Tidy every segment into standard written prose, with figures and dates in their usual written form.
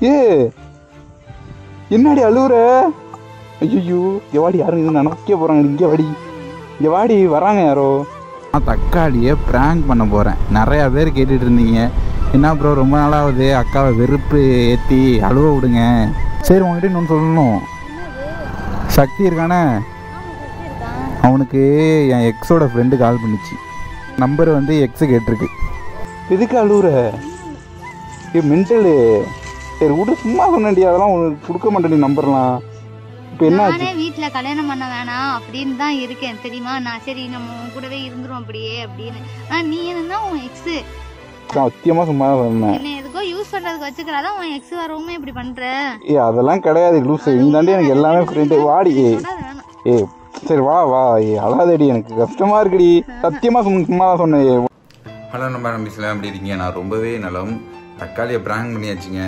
ஏ என்னடி அழுவுற? ஐயோ இங்கே வாடி, யாரும் இது நினைக்க போகிறாங்க. இங்கே வாடி, இங்கே வாடி, வராங்க யாரோ. நான் தக்காளியை ப்ராங்க் பண்ண போகிறேன். நிறையா பேர் கேட்டுட்டு இருந்தீங்க, என்ன ப்ரோ ரொம்ப நாளாவது அக்காவை வெறுப்பு ஏற்றி அழுவ விடுங்க. சரி உங்ககிட்ட இன்னொன்று சொல்லணும். சக்தி இருக்கானே, அவனுக்கு என் எக்ஸோட ஃப்ரெண்டு கால் பண்ணிச்சு. நம்பர் வந்து எக்ஸு கேட்டிருக்கு. எதுக்கு அழுவுற? மென்டலு. சரி விட்டு, சும்மா சொன்னேன்டி, அதெல்லாம் உனக்கு கொடுக்க மாட்டேன் நம்பர்லாம். இப்போ என்ன வீட்டில் கல்யாணம் பண்ண வேணாம் அப்படின்னு தான் இருக்கேன் தெரியுமா. நான் சரி நம்ம கூடவே இருந்துரும் அப்படியே அப்படின்னு. ஆனால் நீ என்னன்னா உன் எக்ஸு சத்தியமா சும்மா சொன்னேன். என்ன எதுக்கோ யூஸ் பண்றதுக்கு வச்சுக்கிறாதான் உன் எக்ஸ் வரவுமே இப்படி பண்ற. அதெல்லாம் கிடையாது லூசு. நீ தாண்டி எனக்கு எல்லாமே ஃப்ரெண்டு. வாடி. சரி வா வா. அழாதடி, எனக்கு கஷ்டமா இருக்குடி. சத்தியமா சும்மா தான் சொன்னேன். ஹலோ நம்ம நம்பிஸ்லாம் எப்படி இருக்கீங்க? நான் ரொம்பவே நலம். தக்காளியை ப்ராங்க் பண்ணியாச்சுங்க.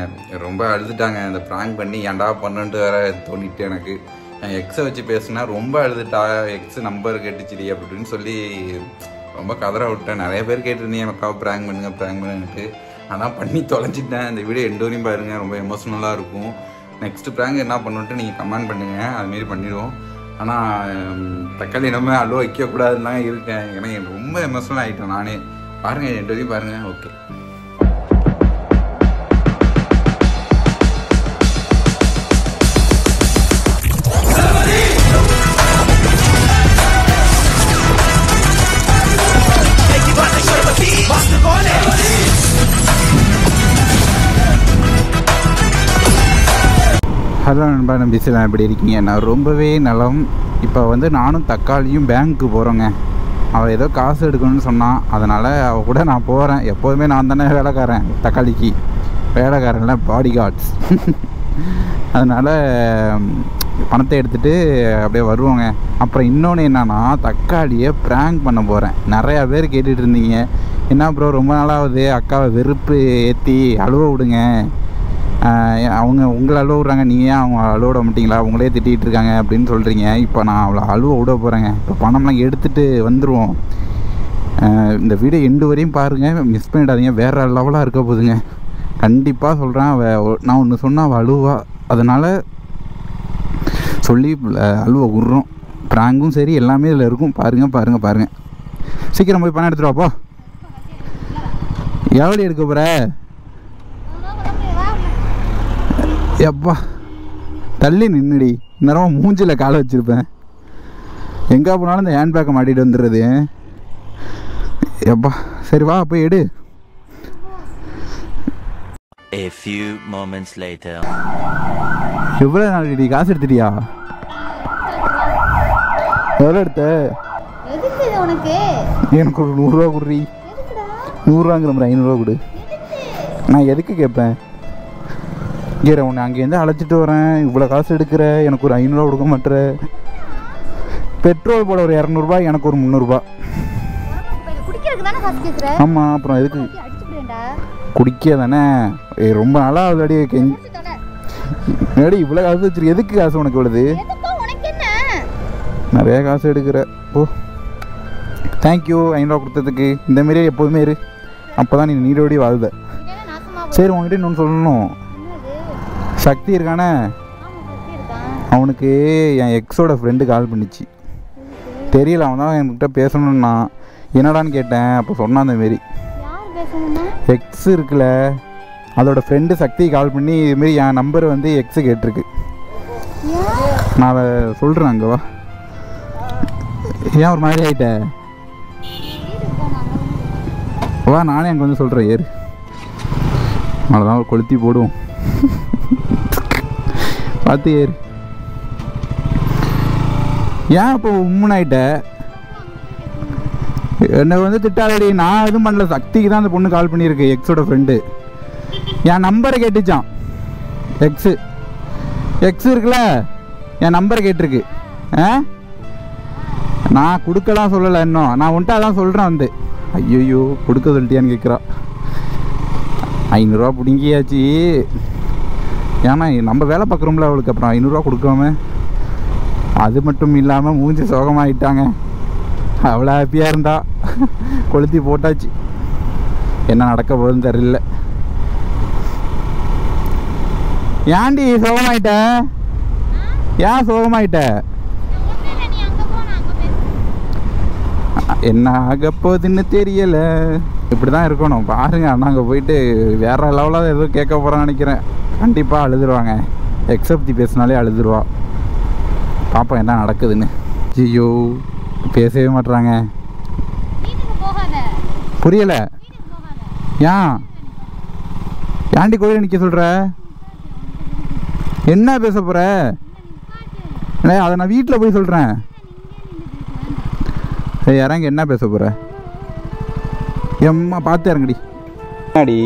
ரொம்ப அழுதுட்டாங்க. அந்த ப்ராங்க் பண்ணி ஏன்டா பண்ணுன்ட்டு வேற தோணிட்டு எனக்கு. என் எக்ஸை வச்சு பேசுனா ரொம்ப அழுதுட்டா. எக்ஸ் நம்பர் கேட்டுச்சுடி அப்படின்னு சொல்லி ரொம்ப கதற விட்டேன். நிறைய பேர் கேட்டிருந்தீங்க எனக்காக ப்ராங்க் பண்ணுன்ட்டு. ஆனால் பண்ணி தொலைச்சிட்டேன். இந்த வீடியோ எண்டு வரையும் பாருங்கள், ரொம்ப எமோஷ்னலாக இருக்கும். நெக்ஸ்ட்டு ப்ராங்க் என்ன பண்ணுன்ட்டு நீங்கள் கமெண்ட் பண்ணுங்கள், அதுமாரி பண்ணிடுவோம். ஆனால் தக்காளி நம்ம அழுவ வைக்கக்கூடாதுன்னு தான் இருக்கேன். ஏன்னா எனக்கு ரொம்ப எமோஷ்னல் ஆகிட்டேன் நானே. பாருங்கள், எண்டு வரையும் பாருங்கள். ஓகே. ஹலோ நண்பா, நம்பிசலாம் எப்படி இருக்கீங்க? நான் ரொம்பவே நலம். இப்போ வந்து நானும் தக்காளியும் பேங்க்கு போகிறோங்க. அவள் ஏதோ காசு எடுக்கணும்னு சொன்னான், அதனால் அவள் கூட நான் போகிறேன். எப்போதுமே நான் தானே வேலைக்காரன், தக்காளிக்கு வேலைக்காரன்ல பாடி கார்ட்ஸ். அதனால் பணத்தை எடுத்துகிட்டு அப்படியே வருவோங்க. அப்புறம் இன்னொன்று என்னன்னா, தக்காளியை ப்ராங்க் பண்ண போகிறேன். நிறையா பேர் கேட்டுட்டு இருந்தீங்க, என்ன ப்ரோ ரொம்ப நாளாவது அக்காவை வெறுப்பு ஏற்றி அழுவ விடுங்க, அவங்க உங்களை அழுவ விட்றாங்க, நீங்கள் ஏன் அவங்க அழுவ விட மாட்டிங்களா, உங்களே திட்டிகிட்டு இருக்காங்க அப்படின்னு சொல்கிறீங்க. இப்போ நான் அவளை அழுவ விட போகிறேங்க. இப்போ பணம்லாம் எடுத்துகிட்டு வந்துடுவோம். இந்த வீடியோ எண்டு வரையும் பாருங்கள், மிஸ் பண்ணிடாதீங்க. வேறு லெவலாக இருக்க போகுதுங்க. கண்டிப்பாக சொல்கிறேன். நான் ஒன்று சொன்னால் அவள் அழுவா, அதனால் சொல்லி அழுவ விட்றோம். ப்ராங்கும் சரி எல்லாமே இதில் இருக்கும். பாருங்கள். சீக்கிரம் போய் பணம் எடுத்துகிட்டு வாப்போ. எவ்வளோ எடுக்க போகிற? எப்பா தள்ளி நின்றுடி, நேரமாக மூஞ்சில் காலை வச்சுருப்பேன். எங்கே போனாலும் இந்த ஹேண்ட் பேக்கை மாட்டிகிட்டு வந்துடுறது. எப்பா சரி வா போய் எடு. A few moments later. எவ்வளோ நாள் காசு எடுத்துட்டியா? எவ்வளோ எடுத்த? உனக்கு எனக்கு ஒரு 100 ரூபா கொடுறி. 100 ரூபாங்கிற மாதிரி 500 ரூபா கொடு. நான் எதுக்கு கேட்பேன்? ஏற உன்னை அங்கேருந்து அழைச்சிட்டு வரேன், இவ்வளோ காசு எடுக்கிற, எனக்கு ஒரு 500 ரூபா கொடுக்க மாட்டேற. பெட்ரோல் போட ஒரு 200 ரூபாய், எனக்கு ஒரு 300 ரூபா. ஆமாம், அப்புறம் எதுக்கு குடிக்க தானே? ரொம்ப நாளாக ஆல்ரெடி இவ்வளோ காசு வச்சிருக்க. எதுக்கு காசு உனக்கு இவ்வளவு? நிறைய காசு எடுக்கிற. ஓ தேங்க்யூ 500 ரூபா கொடுத்ததுக்கு. இந்தமாரியே எப்போதுமே இரு, அப்போ தான் நீ நீரோடி வாழ்த. சரி உங்ககிட்ட இன்னொன்று சொல்லணும். சக்தி இருக்கானே, அவனுக்கு என் எக்ஸோட ஃப்ரெண்டு கால் பண்ணிச்சு. தெரியல, அவன் தான் என்கிட்ட பேசணுன்னா. என்னடான்னு கேட்டேன். அப்போ சொன்னான் அந்தமாரி எக்ஸ் இருக்குல்ல, அதோட ஃப்ரெண்டு சக்தி கால் பண்ணி இதுமாரி என் நம்பர் வந்து எக்ஸு கேட்டிருக்கு. நான் அதை சொல்கிறேன். அங்கே வா. ஏன் ஒரு மாதிரி ஆகிட்ட? வா நானே அங்கே வந்து சொல்கிறேன். ஏறு. அவ்வளோதான், ஒரு கொளுத்தி போடுவோம். பார்த்து ஏறு. ஏன் இப்போ உம்முனாயிட்ட? என்னை வந்து திட்டாதடி. நான் எதுவும் பண்ணல. சக்திக்கு தான் அந்த பொண்ணு கால் பண்ணியிருக்கு, எக்ஸோட ஃப்ரெண்டு. என் நம்பரை கேட்டுச்சான். எக்ஸ் இருக்குல்ல, என் நம்பரை கேட்டிருக்கு. நான் கொடுக்கலாம் சொல்லலை இன்னும். நான் உன்ட்ட அதான் சொல்கிறேன் வந்து. ஐயோ கொடுக்க சொல்லிட்டியான்னு கேட்குறா. 500 ரூபா பிடுங்கியாச்சு. ஏன்னா நம்ம வேலை பார்க்குறோம்ல அவளுக்கு. அப்புறம் 500 ரூபா கொடுக்காம, அது மட்டும் இல்லாமல் மூஞ்சி சோகமாகிட்டாங்க. அவ்வளோ ஹாப்பியாக இருந்தா. கொளுத்தி போட்டாச்சு. என்ன நடக்க போகுதுன்னு தெரியல. ஏன்டி சோகமாயிட்ட? ஏன் சோகமாயிட்ட? என்ன ஆக போகுதுன்னு தெரியல. இப்படி தான் இருக்கணும் பாருங்க. நாங்கள் போயிட்டு வேற லெவலாக ஏதோ கேட்க போகிறோன்னு நினைக்கிறேன். கண்டிப்பாக அழுதுருவாங்க. எக்ஸ் பற்றி பேசினாலே அழுதுருவா. பாப்போம் என்ன நடக்குதுன்னு. ஐயோ பேசவே மாட்டுறாங்க. புரியல. ஏன்டி கோயில நிற்க சொல்கிற? என்ன பேச போகிற? அதை நான் வீட்டில் போய் சொல்கிறேன். இறங்க. என்ன பேச போகிற? எம்மா பார்த்து இறங்கடி. என்னடி?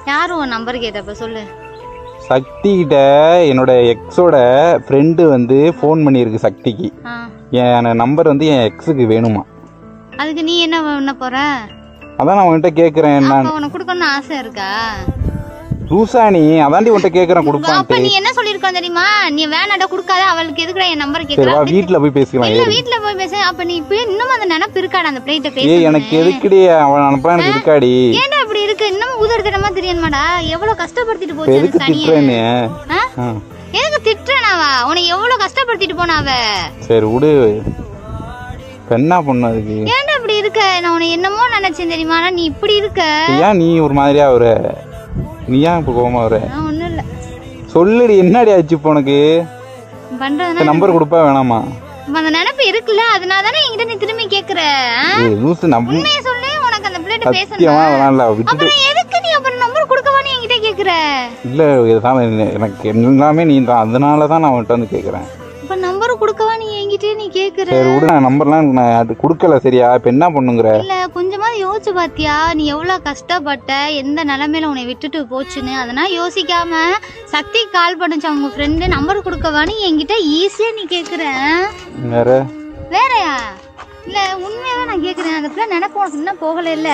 யாரும் உன் நம்பர் கேட்டப்ப சொல்லு. சக்தி கிட்ட என்னோட எக்ஸோட ஃப்ரெண்டு வந்து ஃபோன் பண்ணியிருக்கு சக்திக்கு. என் நம்பர் வந்து என் எக்ஸுக்கு வேணுமா. அதுக்கு நீ என்ன பண்ண போற? அதான் நான் உன்கிட்ட கேட்குறேன். நான் உனக்கு கொடுக்கணும்னு ஆசை இருக்கா? லூசா நீ? அதாண்டி உன்கிட்ட கேட்குறேன் கொடுப்பான்ட்டு. அப்ப நீ என்ன சொல்லிருக்க தெரியுமா? நீ வேணாடா கொடுக்காத, அவளுக்கு எதுக்குடா என் நம்பர் கேக்குறா? வீட்ல போய் பேசிக்கலாம். இல்ல வீட்ல போய் பேச. அப்ப நீ இப்ப இன்னும் அந்த நினைப்பு இருக்காடா அந்த பிளேட்ட பேச? ஏய் எனக்கு எதுக்குடி அவன் அனுப்பா? எனக்கு இருக்காடி. ஏன்டா அப்படி இருக்கு? இன்னும் ஊதர்தனமா தெரியுமாடா? எவ்வளவு கஷ்டப்படுத்திட்டு போச்சு எதுக்கு திட்றேன்னு? எதுக்கு திட்றனாவா? உன்னை எவ்வளவு கஷ்டப்படுத்திட்டு போனாவ? சரி விடு. என்ன பண்ணு அதுக்கு? ஏன்டா இப்படி இருக்க? நான் உன்னை என்னமோ நினைச்சேன் தெரியுமா? நீ இப்படி இருக்க. ஏன் நீ ஒரு மாதிரியா வர? நீ ஏன் இப்ப கோவமா வர? ஒண்ணும் இல்ல. சொல்லுடி என்னடி ஆச்சு இப்போ உனக்கு? பண்றதுனா நம்பர் கொடுப்பா வேணாமா? அந்த நினைப்பு இருக்குல்ல, அதனால தானே என்கிட்ட நீ திரும்பி கேக்குற. ஏய் லூசு நம்பு. உண்மையை சொல்லு. உனக்கு அந்த பிளேட் பேசணும். சத்தியமா வேணாம்ல. அப்புறம் எதுக்கு நீ அப்புறம் நம்பர் கொடுக்கவான்னு என்கிட்ட கேக்குற? இல்ல இதுதான் எனக்கு எல்லாமே நீ தான். அதனால தான் நான் உன்கிட்ட வந்து கேக்குறேன். அப்ப நம்பர் கொடுக்கவா நீ என்கிட்ட நீ கேக்குற? சரி விடு. நான் நம்பர்லாம் நான் அது கொடுக்கல. சரியா? இப்ப என்ன பண்ணுங்கற? இல்ல கொஞ்சமாவது யோசிச்சு பாத்தியா? நீ எவ்வளவு கஷ்டப்பட்ட, எந்த நிலைமையில உன்னை விட்டுட்டு போச்சுன்னு. அதெல்லாம் யோசிக்காம சக்தி கால் பண்ணுச்சு அவங்க ஃப்ரெண்டு. நம்பர் கொடுக்கவான்னு என்கிட்ட ஈஸியா நீ கேக்குற. வேறயா? இல்ல உண்மையாவே நான் கேக்குறேன். அந்த பிள்ளை நினைப்பு உனக்கு இன்னும் போகல இல்ல?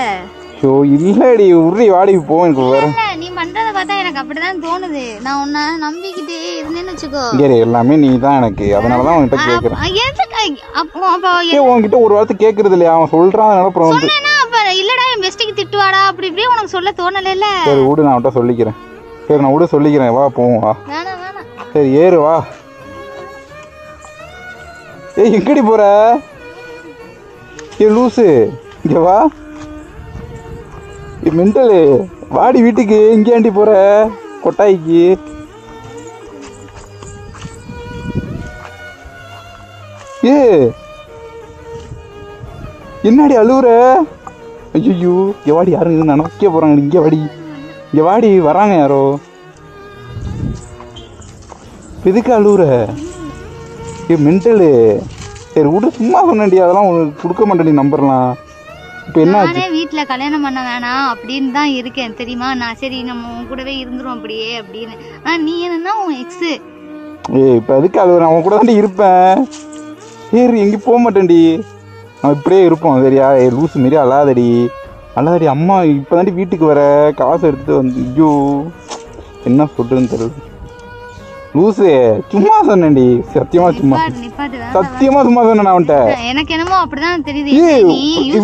ஷோ இல்லடி உருளி வாடி போ. எனக்கு வேற நீ பண்றத பார்த்தா எனக்கு அப்படிதான் தோணுது. நான் உன்னை நம்பிக்கிட்டே இருந்தேன்னு வச்சுக்கோ. எல்லாமே நீ தான் எனக்கு. அதனால தான் உன்கிட்ட கேக்குறேன். உன்கிட்ட ஒரு வார்த்தை கேக்குறது இல்லையா? அவன் சொல்றான் அப்புறம் வந்து இல்லடா என் பெஸ்டிக்கு திட்டுவாடா அப்படி இப்படி உனக்கு சொல்ல தோணல இல்ல? சரி விடு. நான் அவன்கிட்ட சொல்லிக்கிறேன். சரி நான் விட சொல்லிக்கிறேன். வா போவோம். வா. வேணாம் வேணாம். சரி ஏறு வா. ஏய் எங்கடி போற? ஏ லூசு இங்க வா. மெண்டலு வாடி வீட்டுக்கு. இங்கே ஆண்டி போற கொட்டாய்க்கு? ஏ என்னடி அழுவுற? ஐயோ இங்க வாடி. யாரும் நினைக்க போறாங்க. இங்க வாடி. இங்க வாடி. வராங்க யாரோ. எதுக்கு அழுவுற? ஏ மெண்டலு. சரி விடு. சும்மா சொன்னடி. அதெல்லாம் உனக்கு கொடுக்க மாட்டேன் நம்பர்லாம். இப்போ என்ன ஆச்சு? வீட்டுல கல்யாணம் பண்ண வேணாம் அப்படின்னு தான் இருக்கேன் தெரியுமா? நான் சரி நம்ம உன் கூடவே இருந்துரும் அப்படியே அப்படின்னு. நீ என்னன்னா உன் எக்ஸ். ஏய் இப்போ எதுக்கு அழுவுற? அவன் கூட தாண்டி இருப்பேன். ஏறி எங்கேயும் போக மாட்டேன்டி. அவன் இப்படியே இருப்போம். சரியா? ஏ லூசு மாரி அழாதடி. அழாதடி. அம்மா இப்போ தாண்டி வீட்டுக்கு வர காசு எடுத்துட்டு வந்து. ஐயோ என்ன சொல்றதுன்னு தெரியல. லூசு சும்மா சொன்னேன்டி. சத்தியமா சும்மா சத்தியமா சும்மா சொன்னேன் அவன்கிட்ட. எனக்கு என்னமோ அப்படிதான் தெரியுது.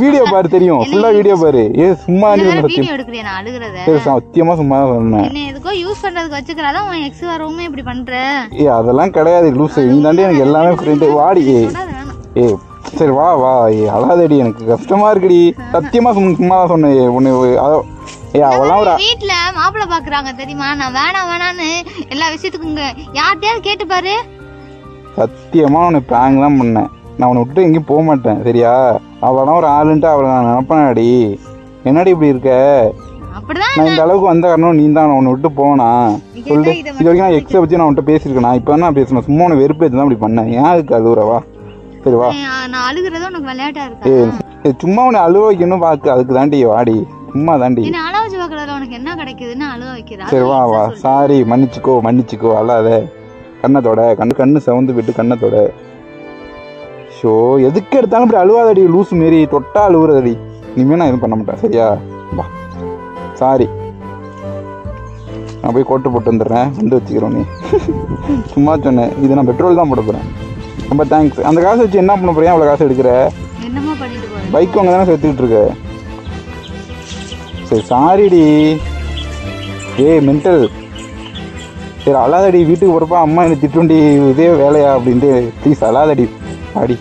வீடியோ பாரு தெரியும். ஃபுல்லா வீடியோ பாரு. ஏ சும்மா வீடியோ எடுக்கறியா? நான் அழுகுறத சத்தியமா சும்மா சொன்னேன். என்ன எதுக்கோ யூஸ் பண்றதுக்கு வச்சுக்கறாதான் உன் எக்ஸ் வரவுமே இப்படி பண்ற. ஏ அதெல்லாம் கிடையாது லூசு. நீ தாண்டி எனக்கு எல்லாமே ஃப்ரெண்டு. வாடி. ஏ சரி வா வா. ஏ அழாதடி. எனக்கு கஷ்டமா இருக்குடி. சத்தியமா சும்மா தான் சொன்னேன். உன்னை அவெல்லாம் ஒரு வீட்டுல மாப்பிள்ளை பாக்குறாங்க தெரியுமா? நான் வேணாம் வேணான்னு எல்லா விஷயத்துக்கும் யார்கிட்டயாவது கேட்டு பாரு. சத்தியமா உன்னை பிராங்க் தான் பண்ணேன். நான் உன்னை விட்டு எங்கேயும் போக மாட்டேன். சரியா? அவெல்லாம் ஒரு ஆளுன்ட்டு அவளை நான் நினைப்பேனாடி. என்னடி இப்படி இருக்க? நான் இந்த அளவுக்கு வந்த காரணம் நீ தான். உன்னை விட்டு போனா சொல்லு. இது வரைக்கும் நான் எக்ஸை வச்சு நான் உன்கிட்ட பேசியிருக்கேன். நான் இப்போ என்ன பேசணும்? சும்மா உன்னை வெறுப்பேற்று தான் அப்படி பண்ணேன். ஏன் அதுக்கு அழுகுறவா? சரி வா. நான் அழுகுறதோ உனக்கு விளையாட்டா இருக்கு. சும்மா உன்னை அழுவ வைக்கணும் பாக்கு. அதுக்கு தாண்டி வாடி. சும்மா தாண்டி. உனக்கு என்ன கிடைக்குதுன்னு அழுவ வைக்கிறா. சரி வா வா. சாரி மன்னிச்சுக்கோ மன்னிச்சுக்கோ. அல்லாத கண்ணத்தோட கண்ணு சவுந்து விட்டு கண்ணத்தோட. ஷோ எதுக்கு எடுத்தாலும் இப்படி அழுவாதடி. லூசு மாரி தொட்டா அழுவுறதடி. இனிமே நான் எதுவும் பண்ண மாட்டேன். சரியா? வா. சாரி. நான் போய் கோட்டை போட்டு வந்துடுறேன். வந்து வச்சுக்கிறோம். நீ சும்மா சொன்னேன். இது நான் பெட்ரோல் தான் போட போறேன். ரொம்ப தேங்க்ஸ். அந்த காசு வச்சு என்ன பண்ண போறேன்? அவ்வளோ காசு எடுக்கிற? பைக் வாங்க தானே சேர்த்துக்கிட்டு இருக்க. சரி சாரிடி. ஏய் மென்டல். சரி அழாதடி, வீட்டுக்கு போகிறப்ப அம்மா என்னை திட்டுண்டி, இதே வேலையா அப்படின்ட்டு. ப்ளீஸ் அழாதடி அடி,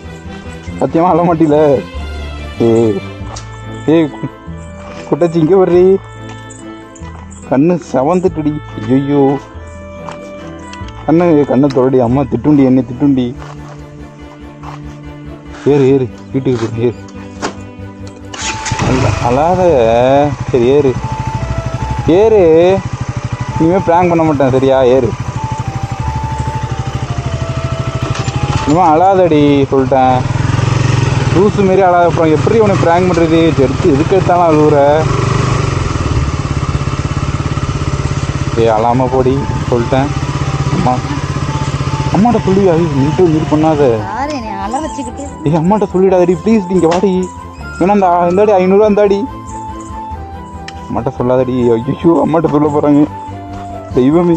சத்தியமாக அழ மாட்டில. ஏ குட்டச்சி இங்கே வர்றி, கண்ணு செவந்துட்டுடி. ஐயோ கண்ணை தொடடி, அம்மா திட்டுண்டி, என்னை திட்டுண்டி. ஏறு வீட்டுக்கு போய் ஏறு, அழாத. சரி ஏறு இனிமேல் ப்ராங்க் பண்ண மாட்டேன் சரியா? ஏறு இனிமேல் அழாதடி சொல்லிட்டேன். லூசு மாரி அழாத. அப்புறம் எப்படி உனக்கு ப்ராங்க் பண்ணுறது? எதுக்கு எடுத்தாலும் அழுவுற. அழாமல் போடி சொல்லிட்டேன். அம்மாட்ட சொல்லி மீட் பண்ணாத. அம்மாட்ட சொல்லிடாதடி ப்ளீஸ். நீங்கள் வாடி, வேணா இந்தாடி 500 இந்தாடி. அம்மாட்ட சொல்லாதடி. ஐயோ அம்மாட்ட சொல்ல போகிறாங்க. தெய்வமே.